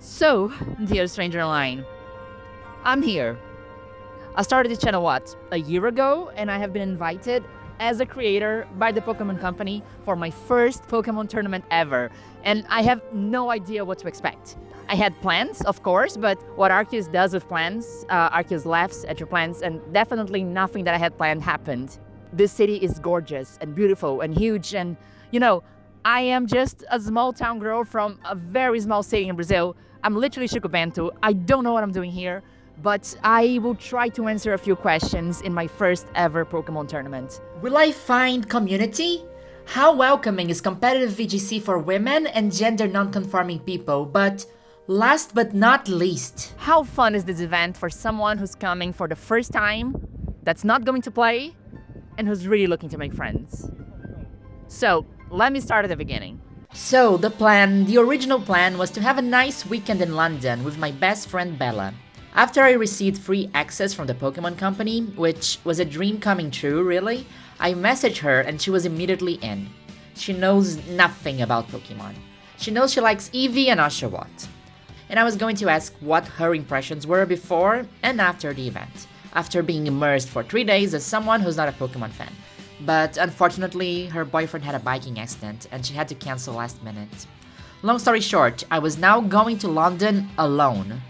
So, dear stranger online, I'm here. I started this channel, a year ago, and I have been invited as a creator by the Pokémon Company for my first Pokémon tournament ever, and I have no idea what to expect. I had plans, of course, but what Arceus does with plans, Arceus laughs at your plans, and definitely nothing that I had planned happened. This city is gorgeous and beautiful and huge, and I am just a small town girl from a very small city in Brazil. I'm literally Chico. I don't know what I'm doing here, but I will try to answer a few questions in my first ever Pokemon tournament. Will I find community? How welcoming is competitive VGC for women and gender non-conforming people? But last but not least, how fun is this event for someone who's coming for the first time, that's not going to play, and who's really looking to make friends? So, let me start at the beginning. So the original plan was to have a nice weekend in London with my best friend Bella. After I received free access from the Pokémon Company, which was a dream coming true, really, I messaged her and she was immediately in. She knows nothing about Pokémon. She knows she likes Eevee and Oshawott. And I was going to ask what her impressions were before and after the event, after being immersed for 3 days as someone who's not a Pokémon fan. But unfortunately, her boyfriend had a biking accident and she had to cancel last minute. Long story short, I was now going to London alone.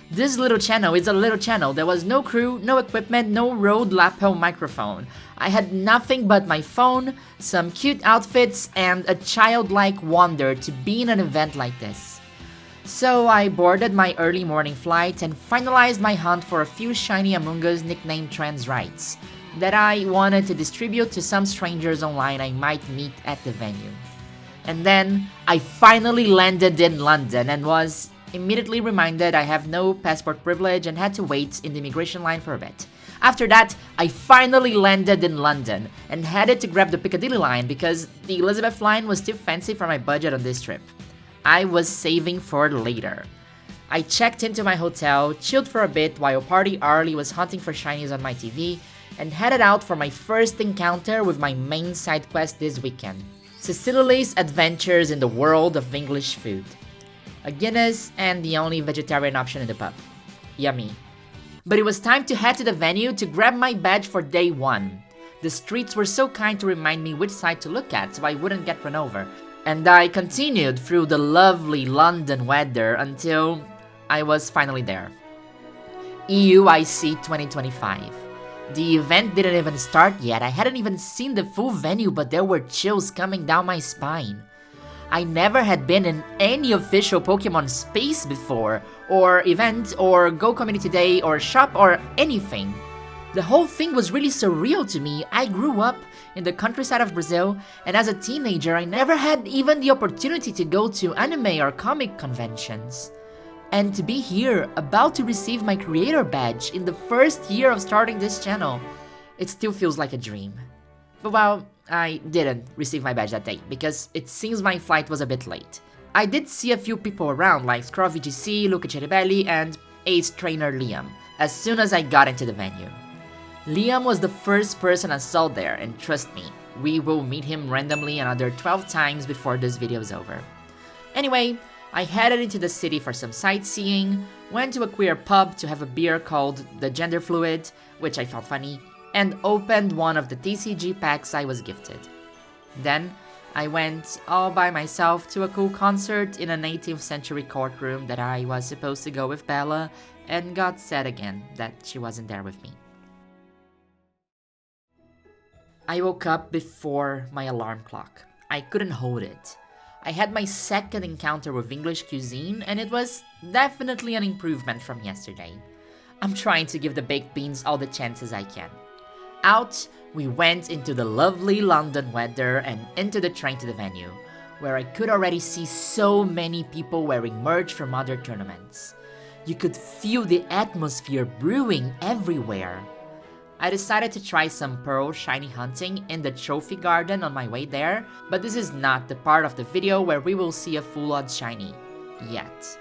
This little channel is a little channel. There was no crew, no equipment, no Rode lapel microphone. I had nothing but my phone, some cute outfits, and a childlike wonder to be in an event like this. So I boarded my early morning flight and finalized my hunt for a few shiny Among Us nicknamed trans rights that I wanted to distribute to some strangers online I might meet at the venue. And then I finally landed in London and was immediately reminded I have no passport privilege and had to wait in the immigration line for a bit. After that, I finally landed in London and headed to grab the Piccadilly line because the Elizabeth line was too fancy for my budget on this trip. I was saving for later. I checked into my hotel, chilled for a bit while Party Arlie was hunting for shinies on my TV, and headed out for my first encounter with my main side quest this weekend, Cecily's Adventures in the World of English Food. A Guinness and the only vegetarian option in the pub. Yummy. But it was time to head to the venue to grab my badge for day 1. The streets were so kind to remind me which side to look at so I wouldn't get run over, and I continued through the lovely London weather until I was finally there. EUIC 2025. The event didn't even start yet. I hadn't even seen the full venue, but there were chills coming down my spine. I never had been in any official Pokemon space before, or event, or Go Community Day, or shop, or anything. The whole thing was really surreal to me. I grew up in the countryside of Brazil, and as a teenager I never had even the opportunity to go to anime or comic conventions. And to be here, about to receive my creator badge in the first year of starting this channel, it still feels like a dream. But well, I didn't receive my badge that day, because it seems my flight was a bit late. I did see a few people around, like Scraw VGC, Luca Ceribelli, and Ace trainer Liam, as soon as I got into the venue. Liam was the first person I saw there, and trust me, we will meet him randomly another 12 times before this video is over. Anyway, I headed into the city for some sightseeing, went to a queer pub to have a beer called The Gender Fluid, which I found funny, and opened one of the TCG packs I was gifted. Then, I went all by myself to a cool concert in an 18th century courtroom that I was supposed to go with Bella, and got sad again that she wasn't there with me. I woke up before my alarm clock. I couldn't hold it. I had my second encounter with English cuisine, and it was definitely an improvement from yesterday. I'm trying to give the baked beans all the chances I can. Out, we went into the lovely London weather and into the train to the venue, where I could already see so many people wearing merch from other tournaments. You could feel the atmosphere brewing everywhere. I decided to try some pearl shiny hunting in the trophy garden on my way there, but this is not the part of the video where we will see a full odd shiny. Yet.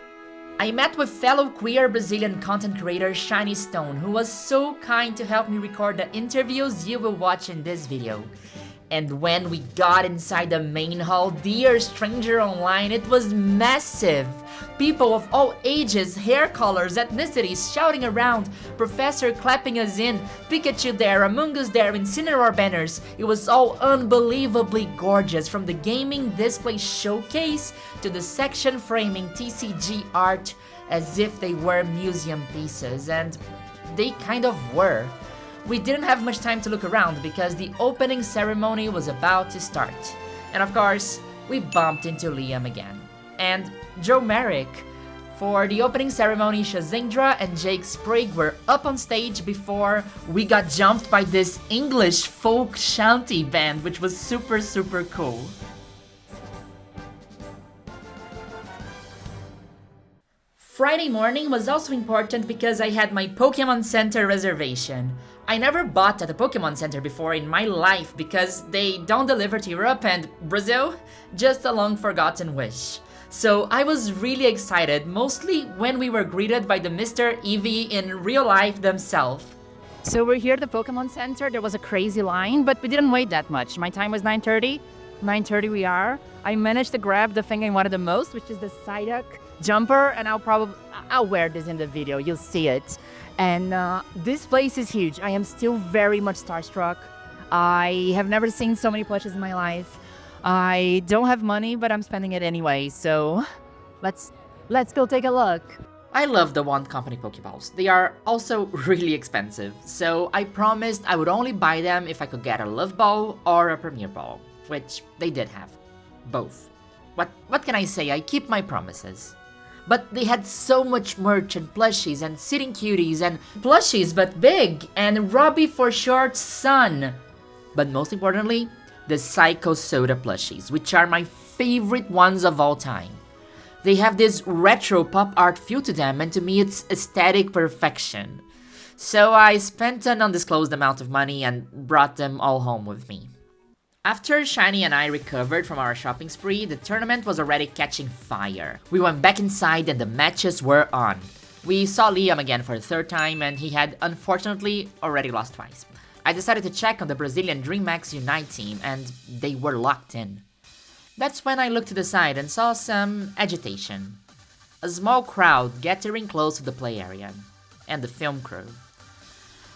I met with fellow queer Brazilian content creator Shiny Stone, who was so kind to help me record the interviews you will watch in this video. And when we got inside the main hall, dear stranger online, it was massive! people of all ages, hair colors, ethnicities shouting around, Professor clapping us in, Pikachu there, Among Us there, Incineroar banners. It was all unbelievably gorgeous, from the gaming display showcase to the section framing TCG art as if they were museum pieces, and they kind of were. We didn't have much time to look around because the opening ceremony was about to start. And of course, we bumped into Liam again. And Joe Merrick. For the opening ceremony, Shazindra and Jake Sprague were up on stage before we got jumped by this English folk shanty band, which was super cool. Friday morning was also important because I had my Pokémon Center reservation. I never bought at a Pokémon Center before in my life because they don't deliver to Europe and Brazil, just a long forgotten wish. So I was really excited, mostly when we were greeted by the Mr. Eevee in real life themselves. So we're here at the Pokemon Center. There was a crazy line, but we didn't wait that much. My time was 9:30. 9:30 we are. I managed to grab the thing I wanted the most, which is the Psyduck jumper, and I'll wear this in the video. You'll see it. And this place is huge. I am still very much starstruck. I have never seen so many plushes in my life. I don't have money, but I'm spending it anyway. So let's go take a look. I love the One Company Pokeballs. They are also really expensive, so I promised I would only buy them if I could get a Love Ball or a Premier Ball, which they did have. Both. What can I say? I keep my promises. But they had so much merch and plushies and sitting cuties and plushies but big and Robbie for short son. But most importantly, the Psycho Soda plushies, which are my favorite ones of all time. They have this retro pop art feel to them, and to me it's aesthetic perfection. So I spent an undisclosed amount of money and brought them all home with me. After Shiny and I recovered from our shopping spree, the tournament was already catching fire. We went back inside and the matches were on. We saw Liam again for the third time, and he had unfortunately already lost twice. I decided to check on the Brazilian DreamHack Unite team, and they were locked in. That's when I looked to the side and saw some agitation. A small crowd gathering close to the play area, and the film crew.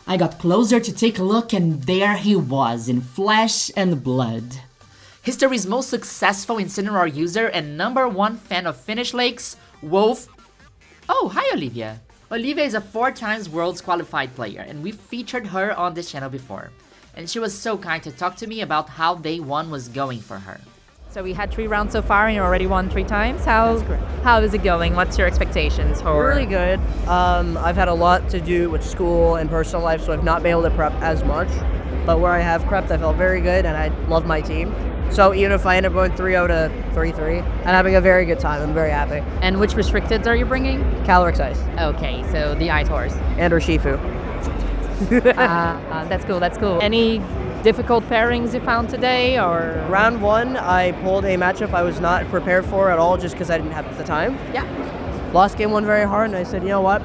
I got closer to take a look, and there he was, in flesh and blood. History's most successful Incineroar user and #1 fan of Finnish Lakes, Wolfe. Oh, hi Olivia! Olivia is a 4 times Worlds qualified player, and we featured her on this channel before. And she was so kind to talk to me about how day 1 was going for her. So we had 3 rounds so far, and you already won 3 times. How is it going? What's your expectations for? Really good. I've had a lot to do with school and personal life, so I've not been able to prep as much. But where I have prepped, I felt very good, and I love my team. So even if I end up going 3-0 to 3-3, I'm having a very good time. I'm very happy. And which restricteds are you bringing? Calyrex Ice. Okay, so the Ice Horse. And Urshifu. That's cool. Any difficult pairings you found today, or? Round 1, I pulled a matchup I was not prepared for at all just because I didn't have the time. Yeah. Lost game 1 very hard, and I said, you know what?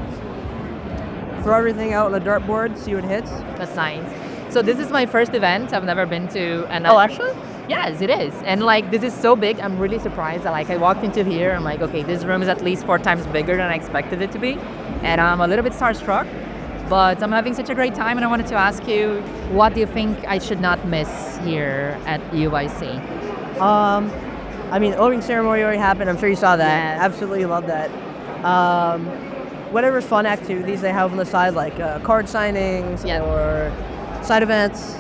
Throw everything out on the dartboard, see what hits. That's nice. So this is my first event. I've never been to. And Oh, actually? Yes, it is. And like, this is so big. I'm really surprised. I walked into here. I'm like, okay, this room is at least 4 times bigger than I expected it to be. And I'm a little bit starstruck. But I'm having such a great time, and I wanted to ask you, what do you think I should not miss here at EUIC? I mean, opening ceremony already happened. I'm sure you saw that. Yes. Absolutely love that. Whatever fun activities they have on the side, like card signings or side events,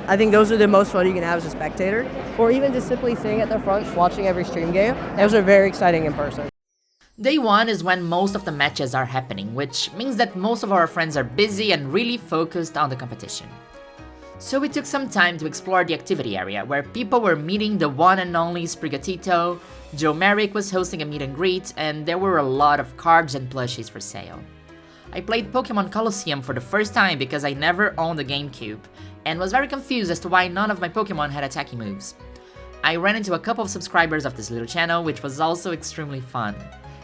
I think those are the most fun you can have as a spectator. Or even just simply sitting at the front, watching every stream game. Those are very exciting in person. Day 1 is when most of the matches are happening, which means that most of our friends are busy and really focused on the competition. So we took some time to explore the activity area, where people were meeting the one and only Sprigatito, Joe Merrick was hosting a meet and greet, and there were a lot of cards and plushies for sale. I played Pokémon Colosseum for the first time because I never owned a GameCube, and was very confused as to why none of my Pokémon had attacking moves. I ran into a couple of subscribers of this little channel, which was also extremely fun.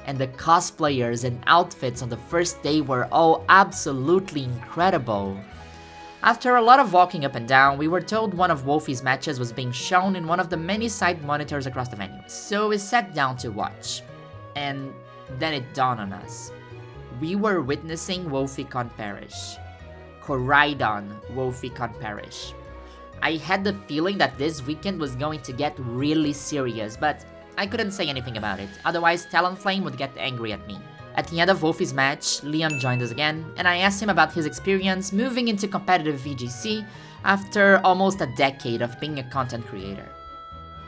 And the cosplayers and outfits on the first day were all absolutely incredible. After a lot of walking up and down, we were told one of Wolfie's matches was being shown in one of the many side monitors across the venue. So we sat down to watch. And Then it dawned on us. We were witnessing Wolfe Can't Perish. Koraidon Wolfe Can't Perish. I had the feeling that this weekend was going to get really serious, but I couldn't say anything about it, otherwise Talonflame would get angry at me. At the end of Wolfie's match, Leon joined us again, and I asked him about his experience moving into competitive VGC after almost a decade of being a content creator.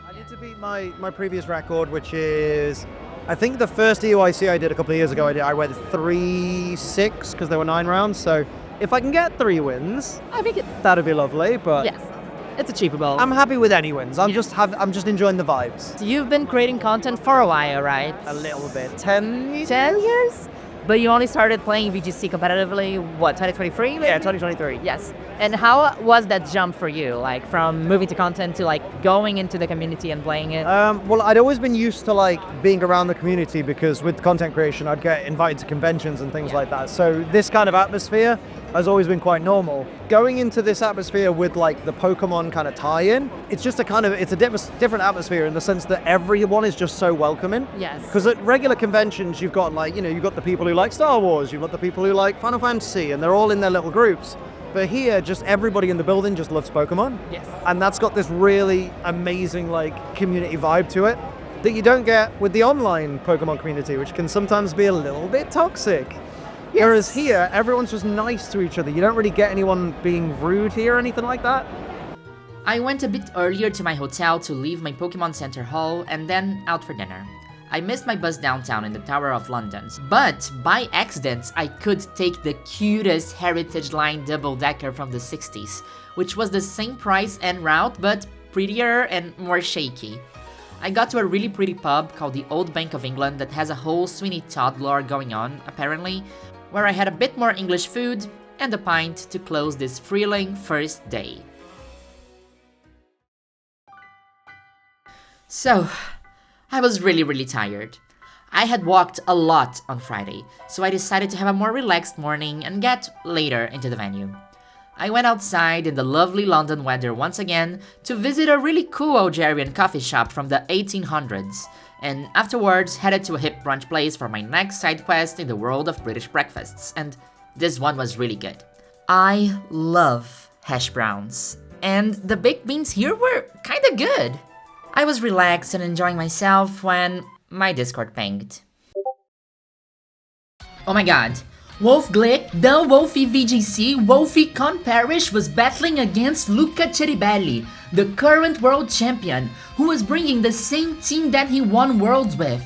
I need to beat my previous record, which is, I think the first EUIC I did a couple of years ago, I went 3-6 because there were 9 rounds, so if I can get 3 wins, I think that'd be lovely, but yes, it's achievable. I'm happy with any wins. I'm just enjoying the vibes. You've been creating content for a while, right? A little bit. 10 years? 10 years? But you only started playing VGC competitively, what, 2023? Maybe? Yeah, 2023. Yes. And how was that jump for you? Like from moving to content to like going into the community and playing it? Well, I'd always been used to like being around the community because with content creation, I'd get invited to conventions and things like that. So this kind of atmosphere has always been quite normal. Going into this atmosphere with like the Pokemon kind of tie-in, it's just it's a different atmosphere in the sense that everyone is just so welcoming. Yes. Because at regular conventions, you've got like, you've got the people who like Star Wars, you've got the people who like Final Fantasy, and they're all in their little groups. But here, just everybody in the building just loves Pokemon. Yes. And that's got this really amazing like community vibe to it that you don't get with the online Pokemon community, which can sometimes be a little bit toxic. Yes. Whereas here, everyone's just nice to each other. You don't really get anyone being rude here or anything like that. I went a bit earlier to my hotel to leave my Pokemon Center hall and then out for dinner. I missed my bus downtown in the Tower of London, but by accident I could take the cutest Heritage Line double-decker from the 60s, which was the same price and route but prettier and more shaky. I got to a really pretty pub called the Old Bank of England that has a whole Sweeney Todd lore going on, apparently, where I had a bit more English food and a pint to close this thrilling first day. So, I was really tired. I had walked a lot on Friday, so I decided to have a more relaxed morning and get later into the venue. I went outside in the lovely London weather once again to visit a really cool Algerian coffee shop from the 1800s, and afterwards headed to a hip brunch place for my next side quest in the world of British breakfasts, and this one was really good. I love hash browns, and the baked beans here were kinda good. I was relaxed and enjoying myself when my Discord pinged. Oh my god. Wolfe Glick, the Wolfe VGC, Wolfe Can't Perish was battling against Luca Ceribelli, the current world champion, who was bringing the same team that he won Worlds with.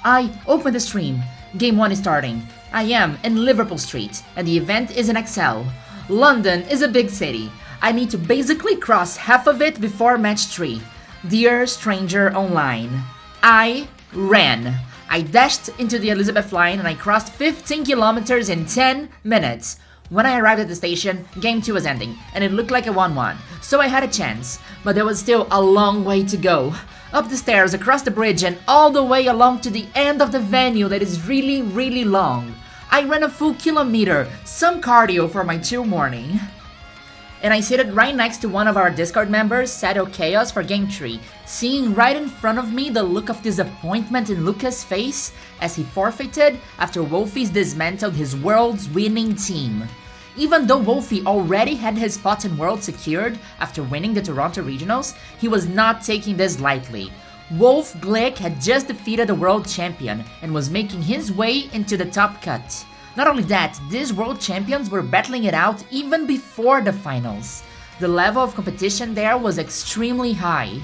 I opened the stream. Game 1 is starting. I am in Liverpool Street, and the event is in Excel. London is a big city. I need to basically cross half of it before match 3. Dear stranger online, I ran. I dashed into the Elizabeth line and I crossed 15 kilometers in 10 minutes. When I arrived at the station, game 2 was ending, and it looked like a 1-1, so I had a chance, but there was still a long way to go. Up the stairs, across the bridge, and all the way along to the end of the venue that is really long. I ran a full kilometer, some cardio for my chill morning. And I seated right next to one of our Discord members, Shadow Chaos, for game 3, seeing right in front of me the look of disappointment in Luca's face as he forfeited after Wolfie's dismantled his world's winning team. Even though Wolfie already had his spot in World secured after winning the Toronto Regionals, he was not taking this lightly. Wolfe Glick had just defeated the world champion and was making his way into the top cut. Not only that, these world champions were battling it out even before the finals. The level of competition there was extremely high.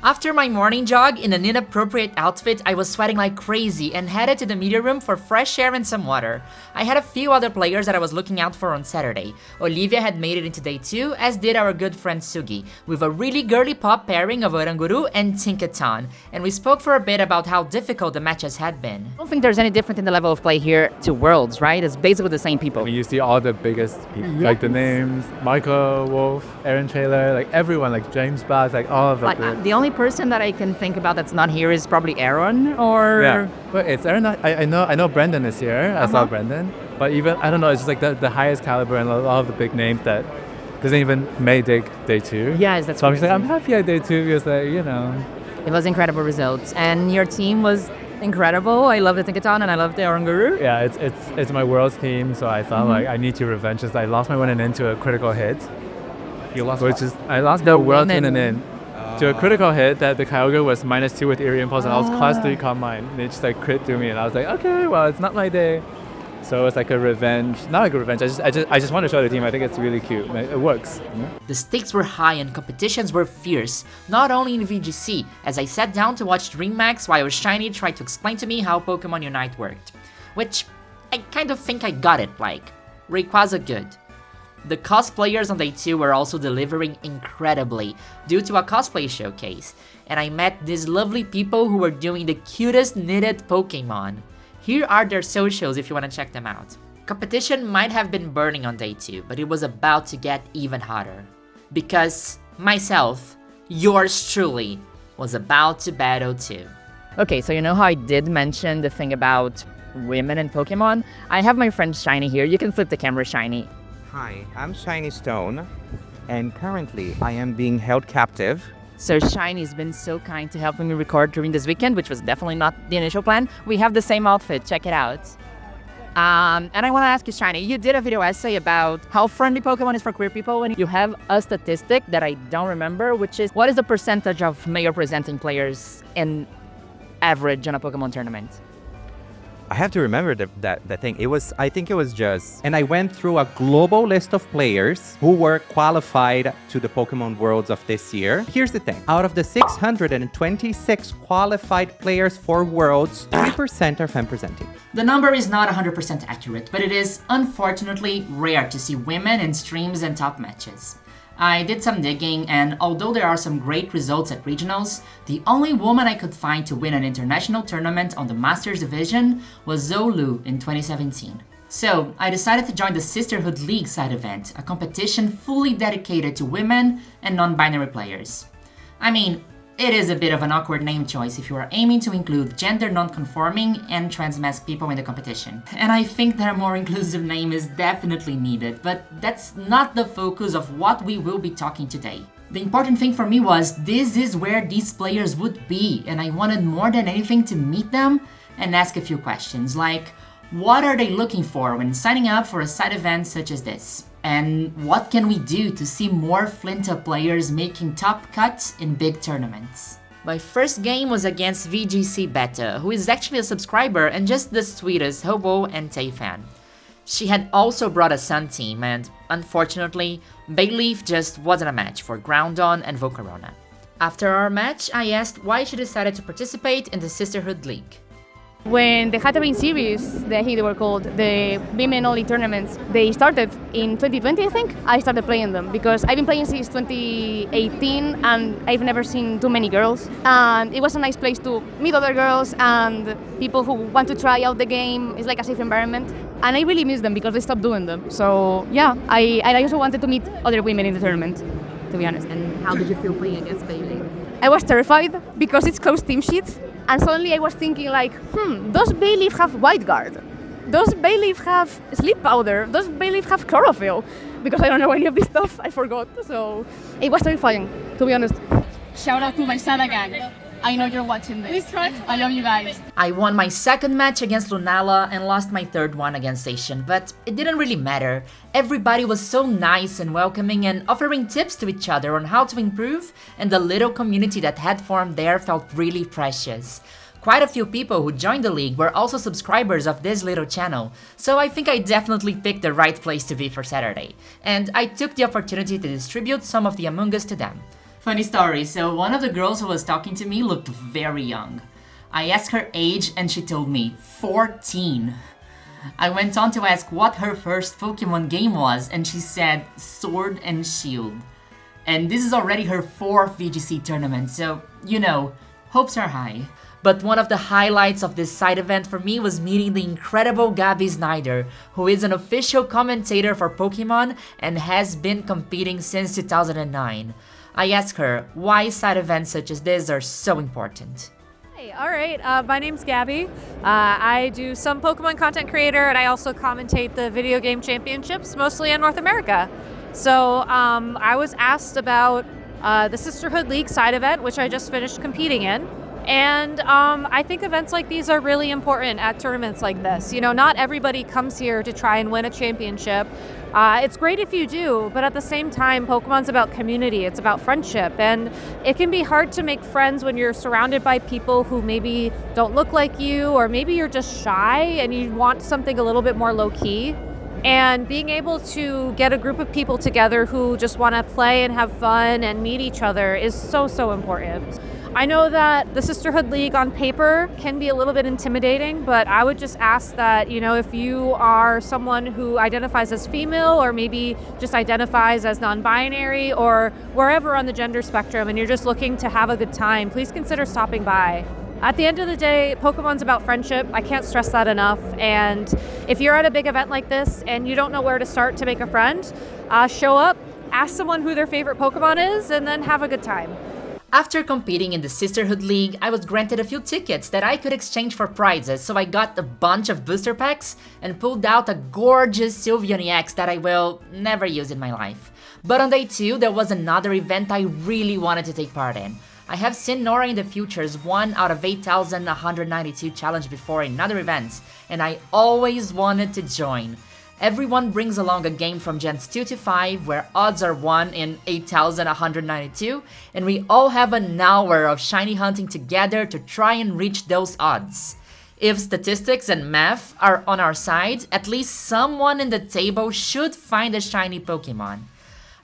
After my morning jog in an inappropriate outfit, I was sweating like crazy and headed to the media room for fresh air and some water. I had a few other players that I was looking out for on Saturday. Olivia had made it into day 2, as did our good friend Sugi, with a really girly pop pairing of Oranguru and Tinkaton, and we spoke for a bit about how difficult the matches had been. I don't think there's any different in the level of play here to Worlds, right? It's basically the same people. You see all the biggest people, like the names, Michael, Wolf, Aaron Taylor, like everyone, like James Bass, like all of them. The only person that I can think about that's not here is probably Aaron, or... Yeah, but it's Aaron. I know Brendan is here. I saw Brendan. But even, I don't know, it's just like the highest caliber and a lot of the big names that doesn't even make day 2. Yes, that's so I'm just like, I'm happy at day 2 because, like, you know. It was incredible results. And your team was Incredible. I love the Tinkaton and I love the Oranguru. Yeah, it's my world's team, so I thought like I need to revenge this. I lost my winning into a critical hit. You lost Which what? is I lost the world winning. winning in to a critical hit that the Kyogre was -2 with Eerie Impulse and I was class 3 Calm Mind. And it just like crit through me and I was like, okay, well it's not my day. So it's like a revenge, not like a revenge. I just want to show the team. I think it's really cute. It works. The stakes were high and competitions were fierce, not only in VGC, as I sat down to watch DreamMax while Shiny tried to explain to me how Pokemon Unite worked. Which, I kind of think I got it, like, Rayquaza good. The cosplayers on day 2 were also delivering incredibly, due to a cosplay showcase, and I met these lovely people who were doing the cutest knitted Pokemon. Here are their socials if you want to check them out. Competition might have been burning on day 2, but it was about to get even hotter. Because myself, yours truly, was about to battle too. Okay, so you know how I did mention the thing about women and Pokemon? I have my friend Shiny here. You can flip the camera, Shiny. Hi, I'm Shiny Stone, and currently I am being held captive. So Shiny's been so kind to helping me record during this weekend, which was definitely not the initial plan. We have the same outfit, check it out. And I want to ask you, Shiny, you did a video essay about how friendly Pokemon is for queer people, and you have a statistic that I don't remember, which is what is the percentage of male presenting players in average on a Pokemon tournament? I have to remember the thing. I think it was just, and I went through a global list of players who were qualified to the Pokemon Worlds of this year. Here's the thing. Out of the 626 qualified players for Worlds, 3% are femme presenting. The number is not 100% accurate, but it is unfortunately rare to see women in streams and top matches. I did some digging, and although there are some great results at regionals, the only woman I could find to win an international tournament on the Masters division was Zolu in 2017. So, I decided to join the Sisterhood League side event, a competition fully dedicated to women and non-binary players. I mean, it is a bit of an awkward name choice if you are aiming to include gender non-conforming and trans-masked people in the competition. And I think that a more inclusive name is definitely needed, but that's not the focus of what we will be talking today. The important thing for me was this is where these players would be, and I wanted more than anything to meet them and ask a few questions, like what are they looking for when signing up for a side event such as this? And what can we do to see more Flinta players making top cuts in big tournaments? My first game was against VGC Beta, who is actually a subscriber and just the sweetest Hobo and Tay fan. She had also brought a Sun team, and unfortunately, Bayleaf just wasn't a match for Groudon and Volcarona. After our match, I asked why she decided to participate in the Sisterhood League. When the Hatterene series, I think they were called, the women-only tournaments, they started in 2020, I think. I started playing them because I've been playing since 2018 and I've never seen too many girls. And it was a nice place to meet other girls and people who want to try out the game. It's like a safe environment. And I really miss them because they stopped doing them. So yeah, I also wanted to meet other women in the tournament, to be honest. And how did you feel playing against Bailey? I was terrified because it's closed team sheets. And suddenly I was thinking like, does Bayleaf have White Guard? Does Bayleaf have Sleep Powder? Does Bayleaf have Chlorophyll? Because I don't know any of this stuff, I forgot. So it was terrifying, to be honest. Shout out to my Sada gang. I know you're watching this. I love you guys. I won my second match against Lunala and lost my third one against Asian, but it didn't really matter. Everybody was so nice and welcoming and offering tips to each other on how to improve, and the little community that had formed there felt really precious. Quite a few people who joined the league were also subscribers of this little channel, so I think I definitely picked the right place to be for Saturday, and I took the opportunity to distribute some of the Among Us to them. Funny story, so one of the girls who was talking to me looked very young. I asked her age and she told me 14. I went on to ask what her first Pokemon game was and she said Sword and Shield. And this is already her 4th VGC tournament, so you know, hopes are high. But one of the highlights of this side event for me was meeting the incredible Gabby Snyder, who is an official commentator for Pokemon and has been competing since 2009. I asked her why side events such as this are so important. Hey, all right, my name's Gabby. I do some Pokemon content creator and I also commentate the video game championships, mostly in North America. So I was asked about the Sisterhood League side event, which I just finished competing in. And I think events like these are really important at tournaments like this. You know, not everybody comes here to try and win a championship. It's great if you do, but at the same time, Pokemon's about community, it's about friendship, and it can be hard to make friends when you're surrounded by people who maybe don't look like you, or maybe you're just shy and you want something a little bit more low-key. And being able to get a group of people together who just want to play and have fun and meet each other is so, so important. I know that the Sisterhood League on paper can be a little bit intimidating, but I would just ask that, you know, if you are someone who identifies as female or maybe just identifies as non-binary or wherever on the gender spectrum and you're just looking to have a good time, please consider stopping by. At the end of the day, Pokemon's about friendship. I can't stress that enough. And if you're at a big event like this and you don't know where to start to make a friend, show up, ask someone who their favorite Pokemon is, and then have a good time. After competing in the Sisterhood League, I was granted a few tickets that I could exchange for prizes, so I got a bunch of booster packs and pulled out a gorgeous Sylveon EX that I will never use in my life. But on day 2, there was another event I really wanted to take part in. I have seen Nora in the Future's 1 out of 8,192 challenge before in other events, and I always wanted to join. Everyone brings along a game from Gens 2 to 5 where odds are 1 in 8,192, and we all have an hour of shiny hunting together to try and reach those odds. If statistics and math are on our side, at least someone in the table should find a shiny Pokemon.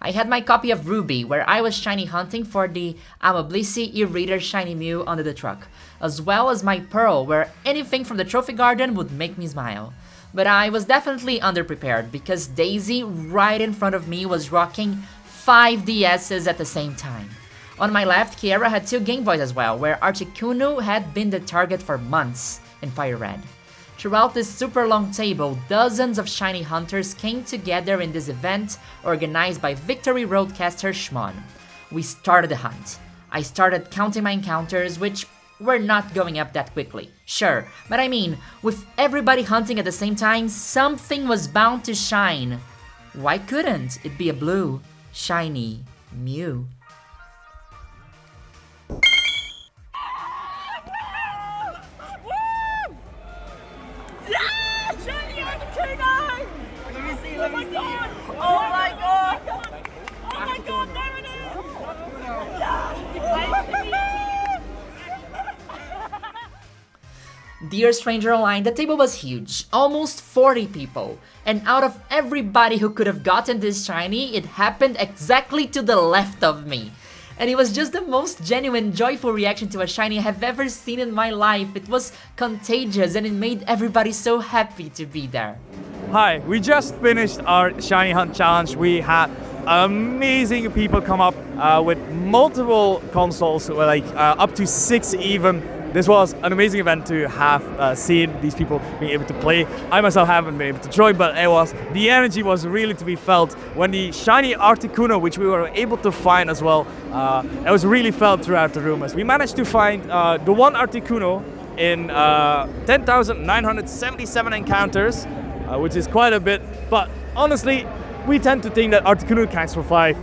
I had my copy of Ruby, where I was shiny hunting for the Amoblissey E-Reader Shiny Mew under the truck, as well as my Pearl, where anything from the Trophy Garden would make me smile. But I was definitely underprepared because Daisy right in front of me was rocking 5 DSs at the same time. On my left, Kiera had 2 Game Boys as well, where Articuno had been the target for months in Fire Red. Throughout this super long table, dozens of shiny hunters came together in this event organized by Victory Roadcaster Shmon. We started the hunt. I started counting my encounters, which were not going up that quickly. Sure, but I mean, with everybody hunting at the same time, something was bound to shine. Why couldn't it be a blue, shiny Mew? Dear Stranger Online, the table was huge, almost 40 people, and out of everybody who could have gotten this shiny, it happened exactly to the left of me. And it was just the most genuine, joyful reaction to a shiny I have ever seen in my life. It was contagious and it made everybody so happy to be there. Hi, we just finished our Shiny Hunt Challenge. We had amazing people come up with multiple consoles, like up to 6 even. This was an amazing event to have seen these people being able to play. I myself haven't been able to join, but the energy was really to be felt when the shiny Articuno, which we were able to find as well, it was really felt throughout the room. As we managed to find the one Articuno in 10,977 encounters, which is quite a bit, but honestly, we tend to think that Articuno counts for 5.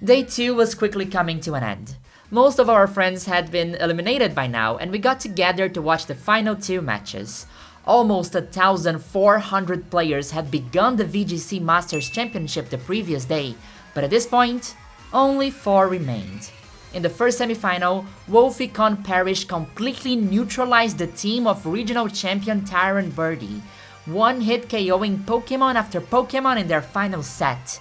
Day 2 was quickly coming to an end. Most of our friends had been eliminated by now, and we got together to watch the final 2 matches. Almost 1,400 players had begun the VGC Masters Championship the previous day, but at this point, only 4 remained. In the first semifinal, Wolfe Parish completely neutralized the team of regional champion Tyrant Birdie, one-hit KOing Pokemon after Pokemon in their final set.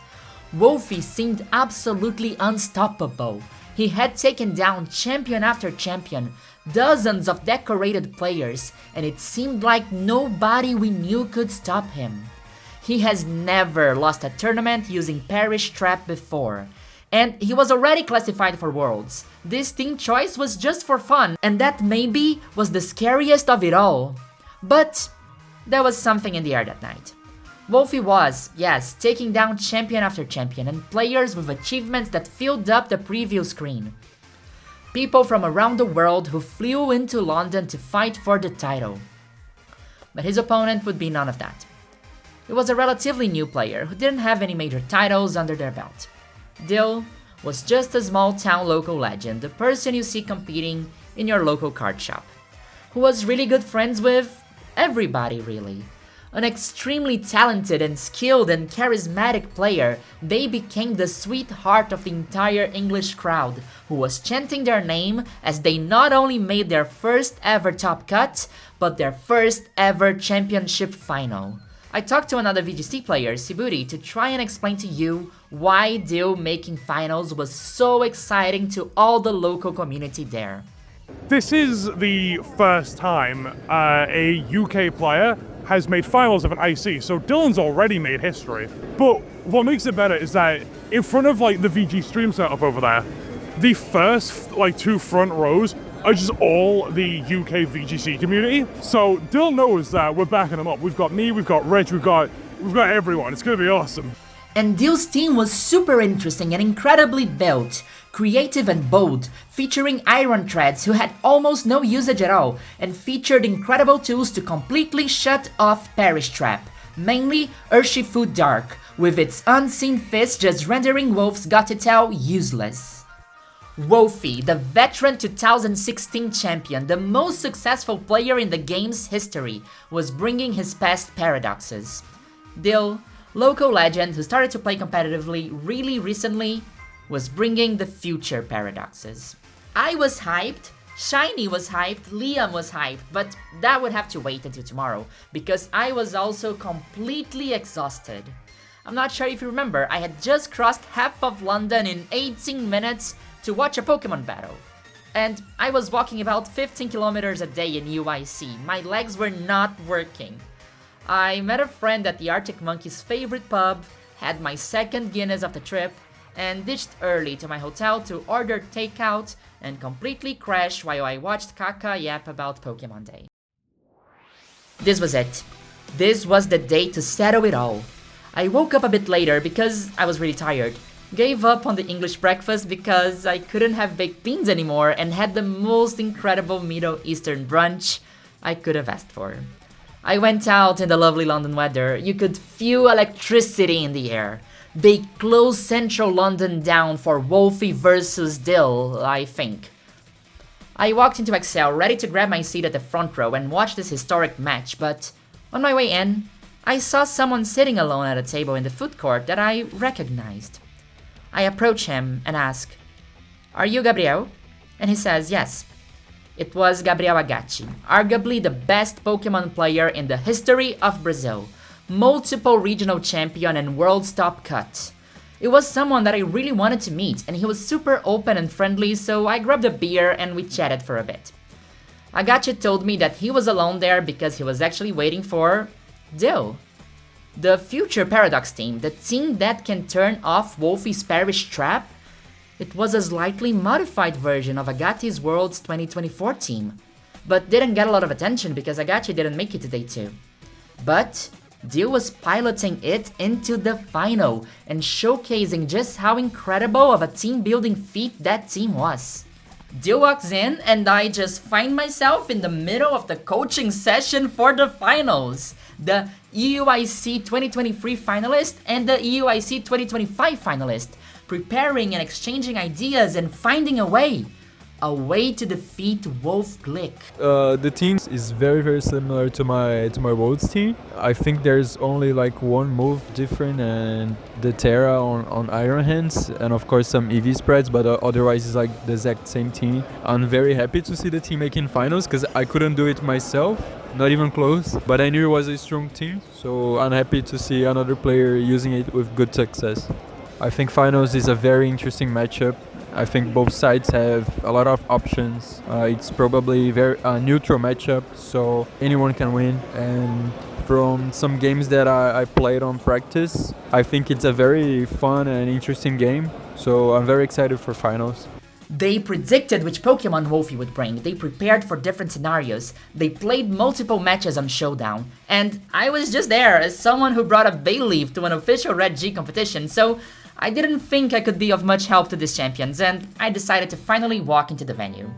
Wolfe seemed absolutely unstoppable. He had taken down champion after champion, dozens of decorated players, and it seemed like nobody we knew could stop him. He has never lost a tournament using Parish Trap before, and he was already classified for Worlds. This team choice was just for fun, and that maybe was the scariest of it all. But there was something in the air that night. Wolfe was, yes, taking down champion after champion and players with achievements that filled up the preview screen. People from around the world who flew into London to fight for the title. But his opponent would be none of that. He was a relatively new player who didn't have any major titles under their belt. Dill was just a small town local legend, the person you see competing in your local card shop, who was really good friends with everybody really. An extremely talented and skilled and charismatic player, they became the sweetheart of the entire English crowd, who was chanting their name as they not only made their first ever top cut, but their first ever championship final. I talked to another VGC player, Siburi, to try and explain to you why Dil making finals was so exciting to all the local community there. This is the first time a UK player has made finals of an IC, so Dylan's already made history. But what makes it better is that in front of like the VG stream setup over there, the first like 2 front rows are just all the UK VGC community. So Dylan knows that we're backing him up. We've got me, we've got Reg, we've got everyone. It's gonna be awesome. And Dil's team was super interesting and incredibly built, creative and bold, featuring Iron Treads who had almost no usage at all, and featured incredible tools to completely shut off Perish Trap, mainly Urshifu Dark, with its unseen fist just rendering Wolfe's Gothitelle useless. Wolfe, the veteran 2016 champion, the most successful player in the game's history, was bringing his past paradoxes. Dil, local legend who started to play competitively really recently, was bringing the future paradoxes. I was hyped, Shiny was hyped, Liam was hyped, but that would have to wait until tomorrow, because I was also completely exhausted. I'm not sure if you remember, I had just crossed half of London in 18 minutes to watch a Pokémon battle. And I was walking about 15 kilometers a day in EUIC, my legs were not working. I met a friend at the Arctic Monkey's favorite pub, had my second Guinness of the trip, and ditched early to my hotel to order takeout and completely crash while I watched Kaka yap about Pokemon Day. This was it. This was the day to settle it all. I woke up a bit later because I was really tired, gave up on the English breakfast because I couldn't have baked beans anymore, and had the most incredible Middle Eastern brunch I could have asked for. I went out in the lovely London weather. You could feel electricity in the air. They closed central London down for Wolfe versus Dil, I think. I walked into Excel ready to grab my seat at the front row and watch this historic match, but on my way in, I saw someone sitting alone at a table in the food court that I recognized. I approach him and ask, "Are you Gabriel?" And he says yes. It was Gabriel Agatti, arguably the best Pokemon player in the history of Brazil, multiple regional champion and world's top cut. It was someone that I really wanted to meet, and he was super open and friendly, so I grabbed a beer and we chatted for a bit. Agatti told me that he was alone there because he was actually waiting for Dil. The future Paradox team, the team that can turn off Wolfe's Perish Trap. It was a slightly modified version of Agatti's Worlds 2024 team, but didn't get a lot of attention because Agatti didn't make it to day 2. But Dil was piloting it into the final and showcasing just how incredible of a team building feat that team was. Dil walks in and I just find myself in the middle of the coaching session for the finals. The EUIC 2023 finalist and the EUIC 2025 finalist, preparing and exchanging ideas and finding a way to defeat Wolfe Glick. The team is very similar to my Worlds team. I think there's only like one move different, and the Terra on Iron Hands, and of course some EV spreads, but otherwise it's like the exact same team. I'm very happy to see the team making finals because I couldn't do it myself, not even close, but I knew it was a strong team, so I'm happy to see another player using it with good success. I think finals is a very interesting matchup. I think both sides have a lot of options. It's probably very neutral matchup, so anyone can win. And from some games that I played on practice, I think it's a very fun and interesting game. So I'm very excited for finals. They predicted which Pokemon Wolfe would bring. They prepared for different scenarios. They played multiple matches on Showdown. And I was just there as someone who brought a Bayleaf to an official Red G competition, so I didn't think I could be of much help to these champions, and I decided to finally walk into the venue.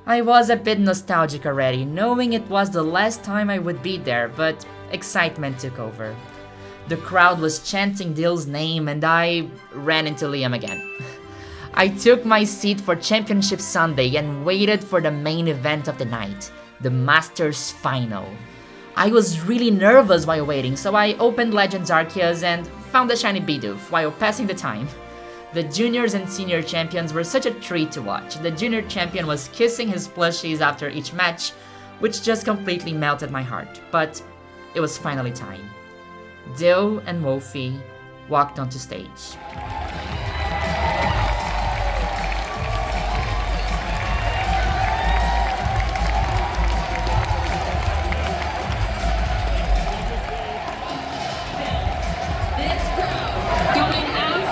I was a bit nostalgic already, knowing it was the last time I would be there, but excitement took over. The crowd was chanting Dil's name and I ran into Liam again. I took my seat for Championship Sunday and waited for the main event of the night, the Masters Final. I was really nervous while waiting, so I opened Legends Arceus and found a shiny Bidoof while passing the time. The juniors and senior champions were such a treat to watch. The junior champion was kissing his plushies after each match, which just completely melted my heart, but it was finally time. Dill and Wolfe walked onto stage.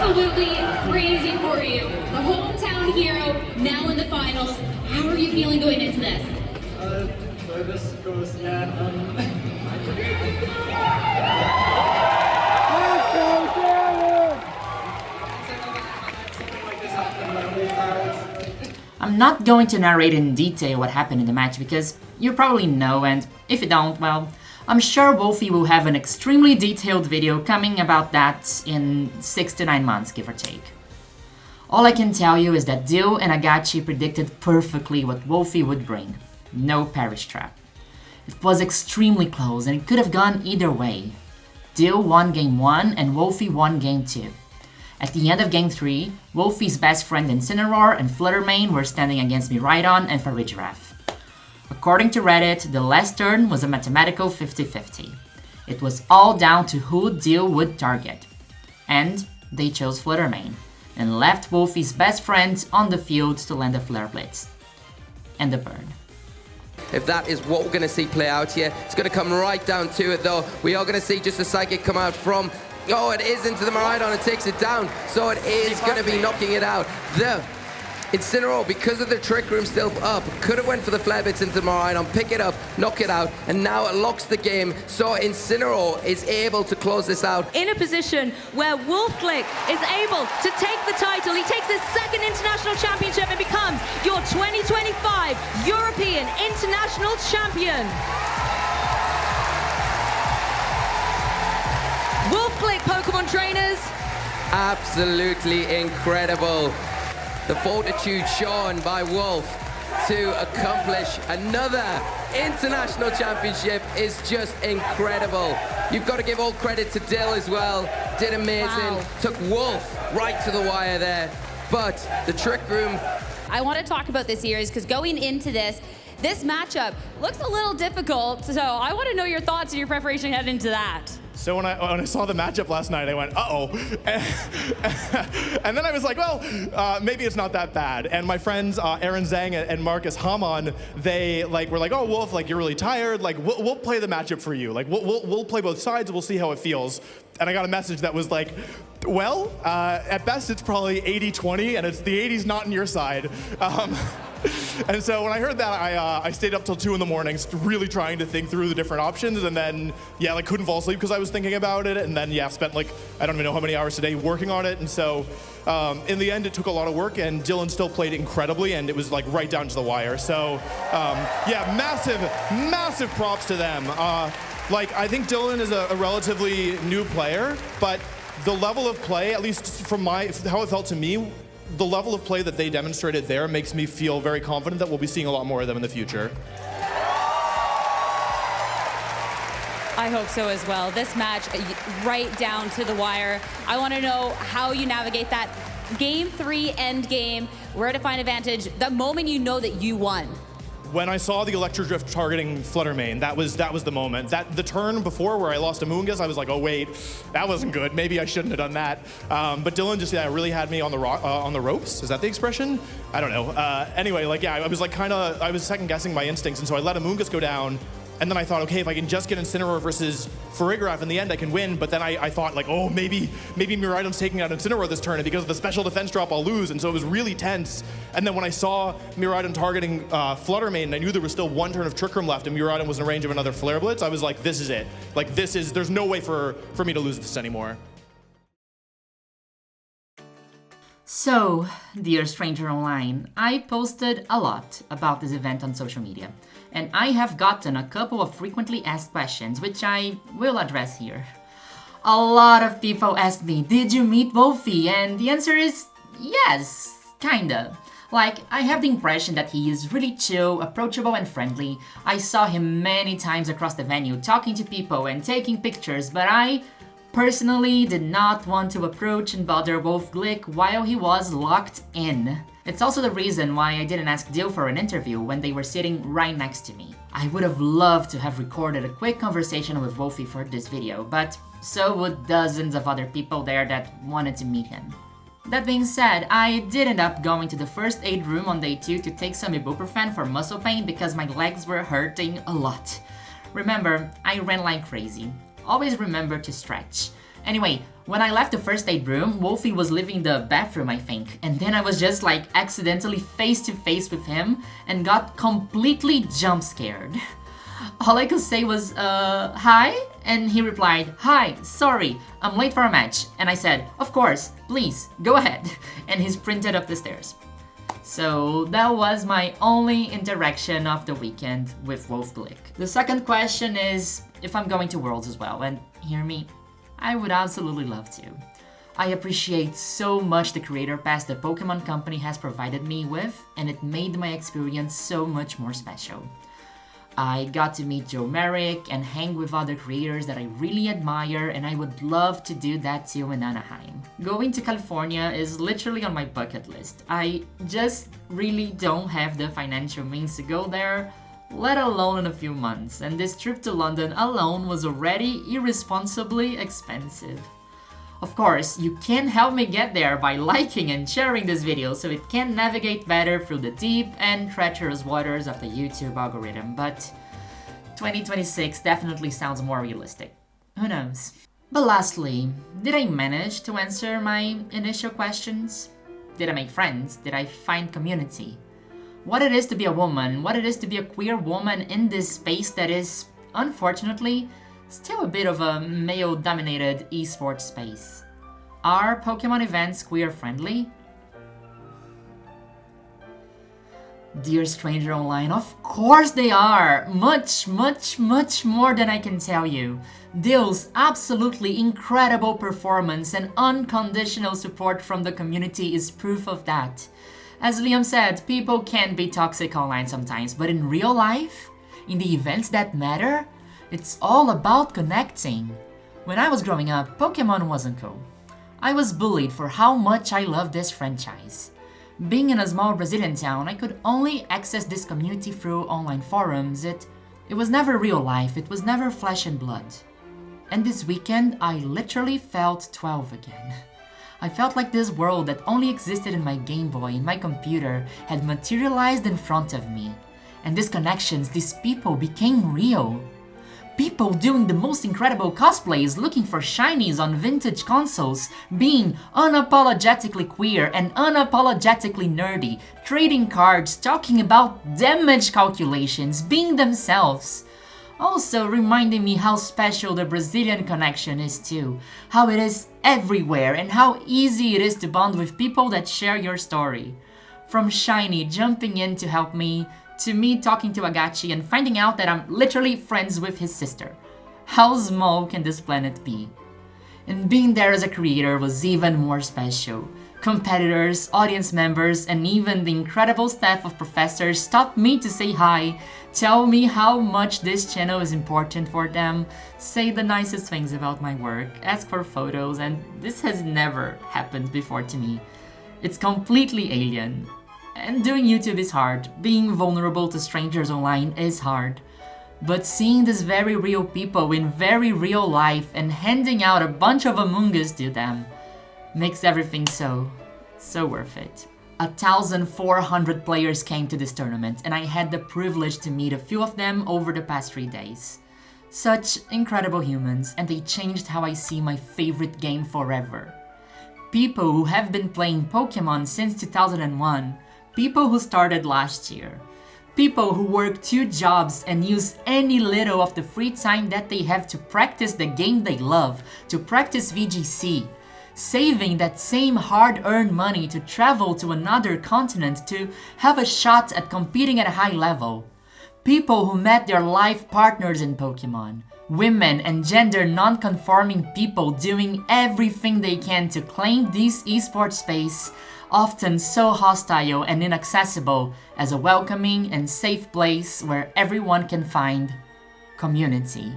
Absolutely crazy for you. The hometown hero now in the finals. How are you feeling going into this? Nervous, of course, yeah. I'm not going to narrate in detail what happened in the match because you probably know, and if you don't, well, I'm sure Wolfe will have an extremely detailed video coming about that in 6 to 9 months, give or take. All I can tell you is that Dill and Agachi predicted perfectly what Wolfe would bring. No Perish Trap. It was extremely close and it could have gone either way. Dill won Game 1 and Wolfe won Game 2. At the end of Game 3, Wolfe's best friend Incineroar and Fluttermane were standing against Miraidon and Farigiraf. According to Reddit, the last turn was a mathematical 50-50. It was all down to who Dill would target. And they chose Fluttermane, and left Wolfe's best friend on the field to land a Flare Blitz. And the burn. If that is what we're going to see play out here, it's going to come right down to it though. We are going to see just a Psychic come out from... Oh, it is into the Miraidon, it takes it down. So it is going to be knocking it out. The Incineroar, because of the Trick Room still up, could have went for the Flare Blitz into the Miraidon, pick it up, knock it out, and now it locks the game. So Incineroar is able to close this out. In a position where Wolfe Glick is able to take the title. He takes his second international championship and becomes your 2025 European International Champion. Wolfe Glick, Pokemon trainers. Absolutely incredible. The fortitude shown by Wolfe to accomplish another international championship is just incredible. You've got to give all credit to Dill as well. Did amazing. Wow. Took Wolfe right to the wire there. But the Trick Room. I want to talk about this series because going into this matchup looks a little difficult. So I want to know your thoughts and your preparation heading into that. So when I saw the matchup last night, I went, uh-oh. And then I was like, well, maybe it's not that bad. And my friends, Aaron Zhang and Marcus Hamann, they were like, oh, Wolfe, you're really tired. We'll play the matchup for you. We'll play both sides. We'll see how it feels. And I got a message that was like, well, at best, it's probably 80-20, and it's the 80s not on your side. And so when I heard that, I stayed up till 2 in the morning, really trying to think through the different options, and then, yeah, couldn't fall asleep because I was thinking about it, and then, yeah, spent I don't even know how many hours a day working on it, and so in the end, it took a lot of work, and Dylan still played incredibly, and it was right down to the wire. So, yeah, massive props to them. I think Dylan is a relatively new player, but the level of play, at least from how it felt to me, the level of play that they demonstrated there makes me feel very confident that we'll be seeing a lot more of them in the future. I hope so as well. This match, right down to the wire. I want to know how you navigate that Game 3 end game, where to find advantage, the moment you know that you won. When I saw the Electrodrift targeting Fluttermane, that was the moment. The turn before where I lost to Moongus, I was like, oh wait, that wasn't good. Maybe I shouldn't have done that. But Dylan just really had me on the ropes. Is that the expression? I don't know. Anyway, I was I was second guessing my instincts, and so I let a Moongus go down. And then I thought, okay, if I can just get Incineroar versus Farigiraf in the end, I can win. But then I thought, oh, maybe Miraidon's taking out Incineroar this turn, and because of the special defense drop, I'll lose. And so it was really tense. And then when I saw Miraidon targeting Fluttermane, and I knew there was still 1 turn of Trick Room left, and Miraidon was in range of another Flare Blitz, I was like, this is it. There's no way for me to lose this anymore. So, dear Stranger Online, I posted a lot about this event on social media, and I have gotten a couple of frequently asked questions, which I will address here. A lot of people asked me, did you meet Wolfe? And the answer is yes. Kinda. Like, I have the impression that he is really chill, approachable and friendly. I saw him many times across the venue talking to people and taking pictures, but I personally did not want to approach and bother Wolfe Glick while he was locked in. It's also the reason why I didn't ask Dill for an interview when they were sitting right next to me. I would have loved to have recorded a quick conversation with Wolfie for this video, but so would dozens of other people there that wanted to meet him. That being said, I did end up going to the first aid room on day 2 to take some ibuprofen for muscle pain because my legs were hurting a lot. Remember, I ran like crazy. Always remember to stretch. Anyway, when I left the first aid room, Wolfie was leaving the bathroom, I think, and then I was just like accidentally face to face with him and got completely jump scared. All I could say was, hi? And he replied, hi, sorry, I'm late for a match. And I said, of course, please, go ahead. And he sprinted up the stairs. So that was my only interaction of the weekend with Wolfe Glick. The second question is if I'm going to Worlds as well, and hear me, I would absolutely love to. I appreciate so much the creator pass the Pokémon Company has provided me with, and it made my experience so much more special. I got to meet Joe Merrick and hang with other creators that I really admire, and I would love to do that too in Anaheim. Going to California is literally on my bucket list. I just really don't have the financial means to go there, let alone in a few months, and this trip to London alone was already irresponsibly expensive. Of course, you can help me get there by liking and sharing this video so it can navigate better through the deep and treacherous waters of the YouTube algorithm, but 2026 definitely sounds more realistic. Who knows? But lastly, did I manage to answer my initial questions? Did I make friends? Did I find community? What it is to be a woman, what it is to be a queer woman in this space that is, unfortunately, still a bit of a male-dominated esports space. Are Pokémon events queer-friendly? Dear Stranger Online, of course they are! Much, much, much more than I can tell you. Dill's absolutely incredible performance and unconditional support from the community is proof of that. As Liam said, people can be toxic online sometimes, but in real life, in the events that matter, it's all about connecting. When I was growing up, Pokémon wasn't cool. I was bullied for how much I loved this franchise. Being in a small Brazilian town, I could only access this community through online forums. It was never real life, it was never flesh and blood. And this weekend, I literally felt 12 again. I felt like this world that only existed in my Game Boy, in my computer, had materialized in front of me. And these connections, these people became real. People doing the most incredible cosplays, looking for shinies on vintage consoles, being unapologetically queer and unapologetically nerdy, trading cards, talking about damage calculations, being themselves. Also reminding me how special the Brazilian connection is too, how it is everywhere and how easy it is to bond with people that share your story. From Shiny jumping in to help me, to me talking to Agachi and finding out that I'm literally friends with his sister. How small can this planet be? And being there as a creator was even more special. Competitors, audience members, and even the incredible staff of professors stopped me to say hi, tell me how much this channel is important for them, say the nicest things about my work, ask for photos, and this has never happened before to me. It's completely alien. And doing YouTube is hard, being vulnerable to strangers online is hard. But seeing these very real people in very real life and handing out a bunch of Among Us to them makes everything so worth it. 1,400 players came to this tournament and I had the privilege to meet a few of them over the past 3 days. Such incredible humans, and they changed how I see my favorite game forever. People who have been playing Pokémon since 2001, people who started last year, people who work 2 jobs and use any little of the free time that they have to practice the game they love, to practice VGC, saving that same hard-earned money to travel to another continent to have a shot at competing at a high level. People who met their life partners in Pokémon. Women and gender non-conforming people doing everything they can to claim this esports space, often so hostile and inaccessible, as a welcoming and safe place where everyone can find community.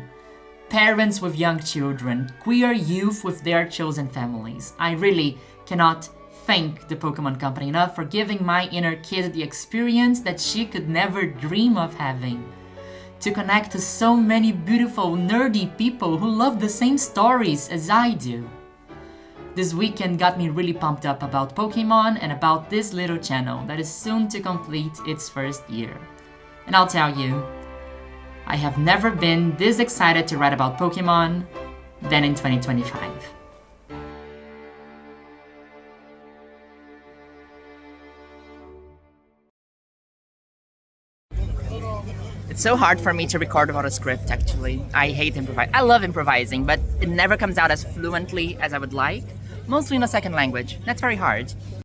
Parents with young children, queer youth with their chosen families. I really cannot thank the Pokémon Company enough for giving my inner kid the experience that she could never dream of having. To connect to so many beautiful, nerdy people who love the same stories as I do. This weekend got me really pumped up about Pokemon and about this little channel that is soon to complete its first year. And I'll tell you, I have never been this excited to write about Pokemon than in 2025. It's so hard for me to record without a script, actually. I hate improvising. I love improvising, but it never comes out as fluently as I would like. Mostly in a second language. That's very hard.